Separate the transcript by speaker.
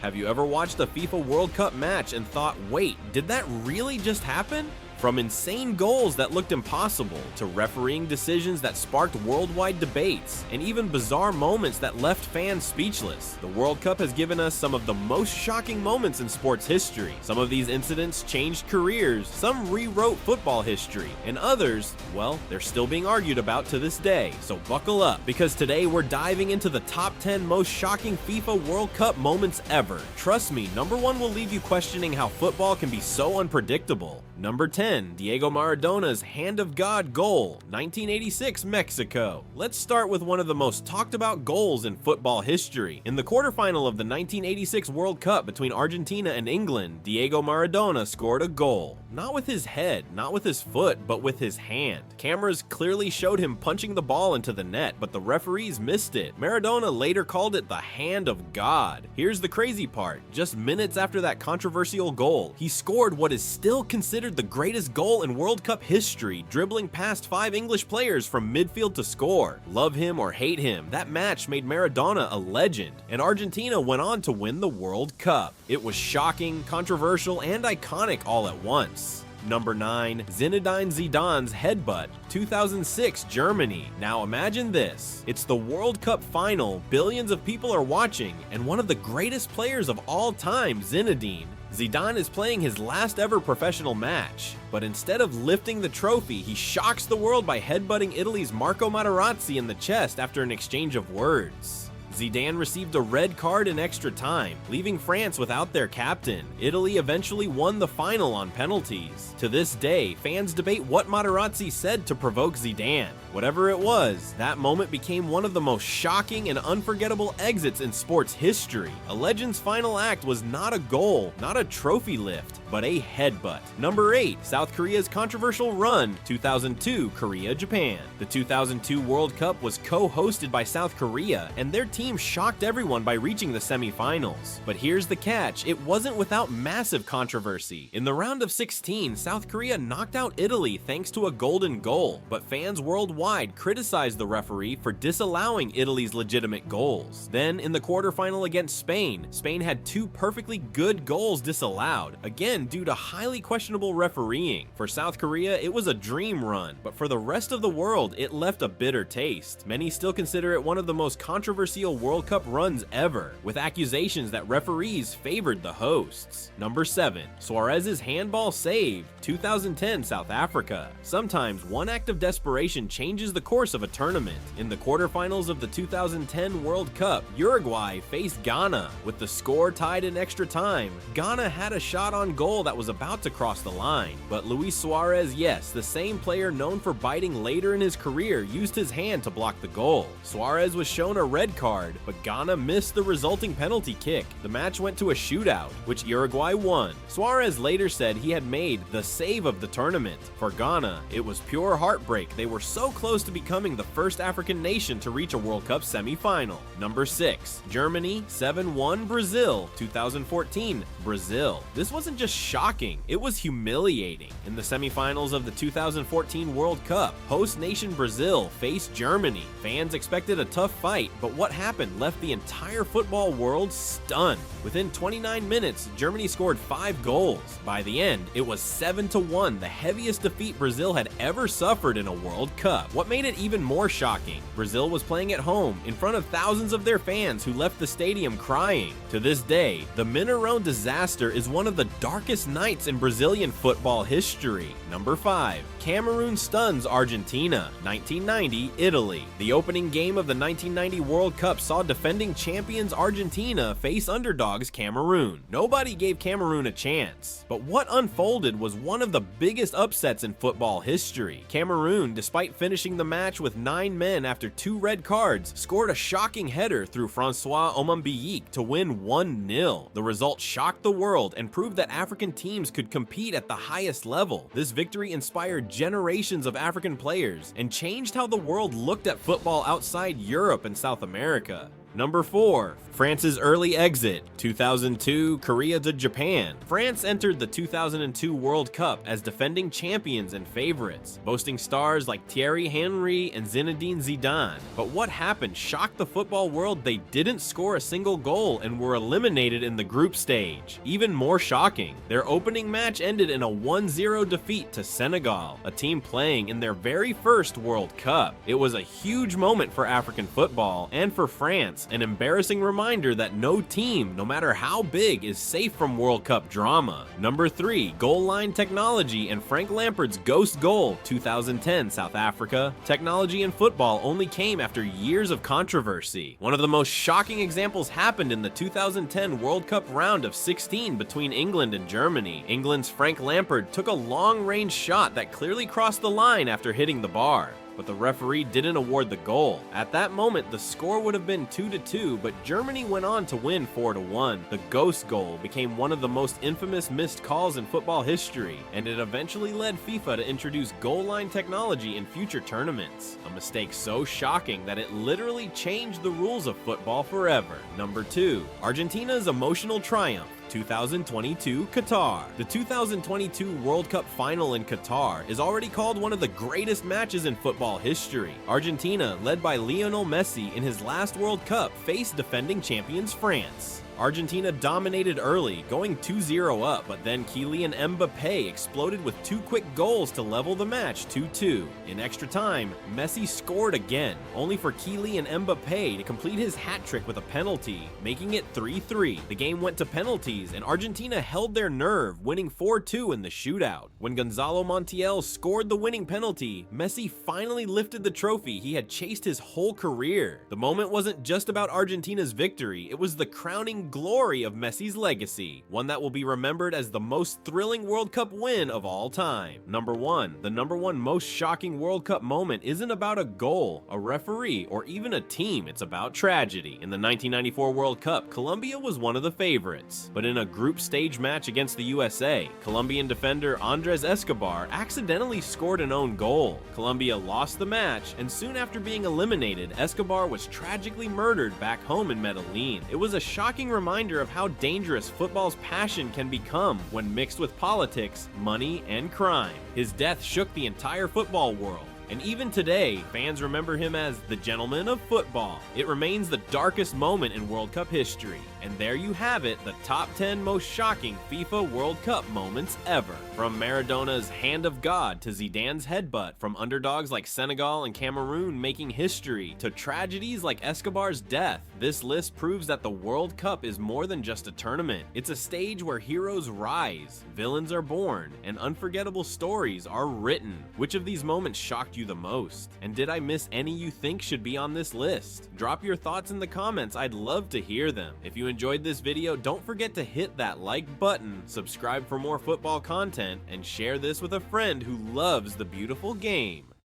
Speaker 1: Have you ever watched a FIFA World Cup match and thought, wait, did that really just happen? From insane goals that looked impossible, to refereeing decisions that sparked worldwide debates, and even bizarre moments that left fans speechless, the World Cup has given us some of the most shocking moments in sports history. Some of these incidents changed careers, some rewrote football history, and others, well, they're still being argued about to this day. So buckle up, because today we're diving into the top 10 most shocking FIFA World Cup moments ever. Trust me, number 1 will leave you questioning how football can be so unpredictable. Number 10, Diego Maradona's Hand of God goal, 1986 Mexico. Let's start with one of the most talked about goals in football history. In the quarterfinal of the 1986 World Cup between Argentina and England, Diego Maradona scored a goal. Not with his head, not with his foot, but with his hand. Cameras clearly showed him punching the ball into the net, but the referees missed it. Maradona later called it the Hand of God. Here's the crazy part. Just minutes after that controversial goal, he scored what is still considered the greatest goal in World Cup history, dribbling past 5 English players from midfield to score. Love him or hate him, that match made Maradona a legend, and Argentina went on to win the World Cup. It was shocking, controversial, and iconic all at once. Number 9, Zinedine Zidane's headbutt, 2006 Germany. Now imagine this. It's the World Cup final, billions of people are watching, and one of the greatest players of all time, Zidane, is playing his last ever professional match, but instead of lifting the trophy, he shocks the world by headbutting Italy's Marco Materazzi in the chest after an exchange of words. Zidane received a red card in extra time, leaving France without their captain. Italy eventually won the final on penalties. To this day, fans debate what Materazzi said to provoke Zidane. Whatever it was, that moment became one of the most shocking and unforgettable exits in sports history. A legend's final act was not a goal, not a trophy lift, but a headbutt. Number 8, South Korea's controversial run, 2002 Korea-Japan. The 2002 World Cup was co-hosted by South Korea, and their team shocked everyone by reaching the semifinals. But here's the catch, it wasn't without massive controversy. In the round of 16, South Korea knocked out Italy thanks to a golden goal, but fans worldwide criticized the referee for disallowing Italy's legitimate goals. Then, in the quarterfinal against Spain, Spain had 2 perfectly good goals disallowed, again due to highly questionable refereeing. For South Korea, it was a dream run, but for the rest of the world, it left a bitter taste. Many still consider it one of the most controversial World Cup runs ever, with accusations that referees favored the hosts. Number 7, Suarez's handball save, 2010 South Africa. Sometimes one act of desperation changes the course of a tournament. In the quarterfinals of the 2010 World Cup, Uruguay faced Ghana. With the score tied in extra time, Ghana had a shot on goal that was about to cross the line, but Luis Suarez, yes, the same player known for biting later in his career, used his hand to block the goal. Suarez was shown a red card, but Ghana missed the resulting penalty kick. The match went to a shootout, which Uruguay won. Suarez later said he had made the save of the tournament. For Ghana, it was pure heartbreak. They were so close to becoming the first African nation to reach a World Cup semi-final. Number 6, Germany 7-1 Brazil, 2014 Brazil. This wasn't just shocking, it was humiliating. In the semifinals of the 2014 World Cup, host nation Brazil faced Germany. Fans expected a tough fight, but what happened left the entire football world stunned. Within 29 minutes, Germany scored 5 goals. By the end, it was 7-1, the heaviest defeat Brazil had ever suffered in a World Cup. What made it even more shocking, Brazil was playing at home in front of thousands of their fans who left the stadium crying. To this day, the Mineirão disaster is one of the darkest nights in Brazilian football history. Number 5, Cameroon stuns Argentina, 1990 Italy. The opening game of the 1990 World Cup saw defending champions Argentina face underdogs Cameroon. Nobody gave Cameroon a chance, but what unfolded was one of the biggest upsets in football history. Cameroon, despite finishing the match with 9 men after 2 red cards, scored a shocking header through Francois Omambiyik to win 1-0. The result shocked the world and proved that African teams could compete at the highest level. This victory inspired generations of African players and changed how the world looked at football outside Europe and South America. Number 4. France's early exit, 2002 Korea to Japan. France entered the 2002 World Cup as defending champions and favorites, boasting stars like Thierry Henry and Zinedine Zidane. But what happened shocked the football world. They didn't score a single goal and were eliminated in the group stage. Even more shocking, their opening match ended in a 1-0 defeat to Senegal, a team playing in their very first World Cup. It was a huge moment for African football and for France, an embarrassing reminder that no team, no matter how big, is safe from World Cup drama. Number 3. Goal line technology and Frank Lampard's ghost goal, 2010 South Africa. Technology in football only came after years of controversy. One of the most shocking examples happened in the 2010 World Cup round of 16 between England and Germany. England's Frank Lampard took a long-range shot that clearly crossed the line after hitting the bar, but the referee didn't award the goal. At that moment, the score would have been 2-2, but Germany went on to win 4-1. The ghost goal became one of the most infamous missed calls in football history, and it eventually led FIFA to introduce goal line technology in future tournaments. A mistake so shocking that it literally changed the rules of football forever. Number 2. Argentina's emotional triumph, 2022 Qatar. The 2022 World Cup final in Qatar is already called one of the greatest matches in football history. Argentina, led by Lionel Messi in his last World Cup, faced defending champions France. Argentina dominated early, going 2-0 up, but then Kylian Mbappé exploded with 2 quick goals to level the match 2-2. In extra time, Messi scored again, only for Kylian Mbappé to complete his hat trick with a penalty, making it 3-3. The game went to penalties, and Argentina held their nerve, winning 4-2 in the shootout. When Gonzalo Montiel scored the winning penalty, Messi finally lifted the trophy he had chased his whole career. The moment wasn't just about Argentina's victory, it was the crowning glory of Messi's legacy, one that will be remembered as the most thrilling World Cup win of all time. Number 1. The number 1 most shocking World Cup moment isn't about a goal, a referee, or even a team. It's about tragedy. In the 1994 World Cup, Colombia was one of the favorites, but in a group stage match against the USA, Colombian defender Andres Escobar accidentally scored an own goal. Colombia lost the match, and soon after being eliminated, Escobar was tragically murdered back home in Medellin. It was a shocking reminder of how dangerous football's passion can become when mixed with politics, money, and crime. His death shook the entire football world, and even today, fans remember him as the gentleman of football. It remains the darkest moment in World Cup history. And there you have it, the top 10 most shocking FIFA World Cup moments ever. From Maradona's hand of God to Zidane's headbutt, from underdogs like Senegal and Cameroon making history to tragedies like Escobar's death, this list proves that the World Cup is more than just a tournament. It's a stage where heroes rise, villains are born, and unforgettable stories are written. Which of these moments shocked you the most? And did I miss any you think should be on this list? Drop your thoughts in the comments, I'd love to hear them. If you enjoyed this video, don't forget to hit that like button, subscribe for more football content, and share this with a friend who loves the beautiful game.